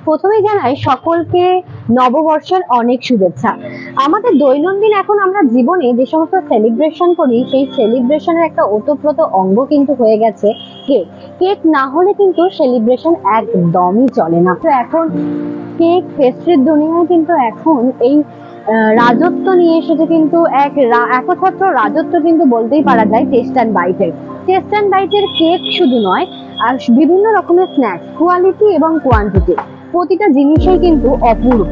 প্রথমে জানাই সকলকে নববর্ষের অনেক শুভেচ্ছা। আমাদের দৈনন্দিন এখন আমরা জীবনে যে সমস্ত সেলিব্রেশন করি, সেই সেলিব্রেশনের একটা ওতপ্রোত অঙ্গ কিন্তু হয়ে গেছে কেক। কেক না হলে কিন্তু সেলিব্রেশন একদমই চলে না। তো এখন কেক পেস্ট্রির দুনিয়ায় কিন্তু এখন এই রাজত্ব নিয়ে এসেছে, কিন্তু একছত্র রাজত্ব কিন্তু বলতেই পারা যায় টেস্ট অ্যান্ড বাইটের। টেস্ট অ্যান্ড বাইটের কেক শুধু নয়, আর বিভিন্ন রকমের স্ন্যাক্স, কোয়ালিটি এবং কোয়ান্টিটি প্রতিটা জিনিসই কিন্তু অপূর্ব।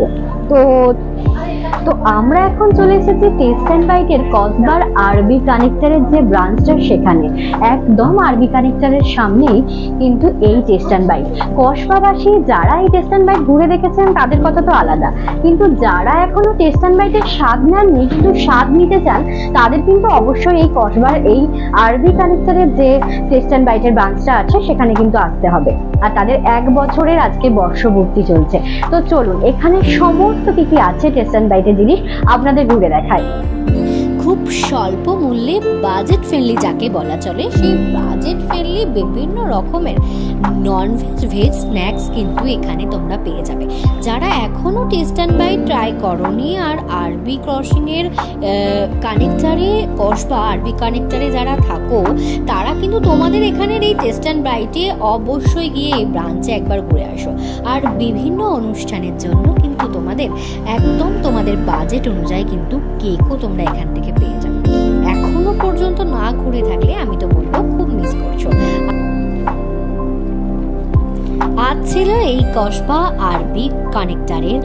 তো আমরা এখন চলে এসেছি টেস্ট অ্যান্ড বাইটের কসবার আরবি কানেক্টরের যে ব্রাঞ্চটা, সেখানে একদম আরবি কানেক্টরের সামনেই কিন্তু এই টেস্ট অ্যান্ড বাইট। কসবাবাসী যারা এই টেস্ট অ্যান্ড বাইট ঘুরে দেখেছেন তাদের কথা তো আলাদা, কিন্তু যারা এখনো টেস্ট অ্যান্ড বাইটের স্বাদ নেননি কিন্তু স্বাদ নিতে চান, তাদের কিন্তু অবশ্যই এই কসবার এই আরবি কানেক্টরের যে টেস্ট অ্যান্ড বাইটের ব্রাঞ্চটা আছে সেখানে কিন্তু আসতে হবে। আর তাদের 1 বছরের আজকে বর্ষপূর্তি চলছে। তো চলুন এখানে সমস্ত কি আছে টেস্ট অ্যান্ড বাইটের জিনিস আপনাদের ঘুরে দেখায়। খুব স্বল্প মূল্যে বাজেট ফ্রেন্ডলি যাকে বলা চলে, সেই বাজেট ফ্রেন্ডলি বিভিন্ন রকমের নন ভেজ স্ন্যাক্স কিন্তু এখানে তোমরা পেয়ে যাবে। যারা এখনও টেস্ট অ্যান্ড বাইট ট্রাই করনি আর আরবি ক্রসিংয়ের কানেক্টারে, কসবা আরবি কানেক্টারে যারা থাকো, তারা কিন্তু তোমাদের এখানের এই টেস্ট অ্যান্ড বাইটে অবশ্যই গিয়ে এই ব্রাঞ্চে একবার ঘুরে আসো। আর বিভিন্ন অনুষ্ঠানের জন্য কিন্তু তোমাদের একদম তোমাদের বাজেট অনুযায়ী কিন্তু কেকও তোমরা এখান থেকে পেয়ে যাবে। এখনো পর্যন্ত না ঘুরে থাকলে আমি তো বলবো খুব মিস করছো। আজ ছিল এই কসবা আরবি কানেক্টারের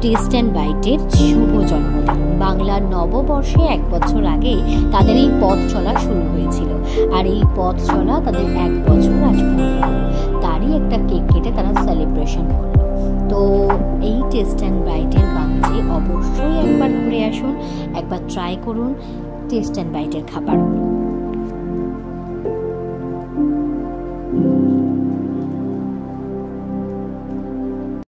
টেস্ট অ্যান্ড বাইটের শুভ জন্মদিন। বাংলার নববর্ষে 1 বছর আগে তাদের এই পথ চলা শুরু হয়েছিল, আর এই পথ চলা তাদের 1 বছর আজ পূর্ণ হলো। তারই একটা কেক কেটে তারা সেলিব্রেশন করলো। তো এই টেস্ট অ্যান্ড বাইটের ব্রাঞ্চে অবশ্যই একবার ঘুরে আসুন, একবার ট্রাই করুন টেস্ট অ্যান্ড বাইটের খাবার।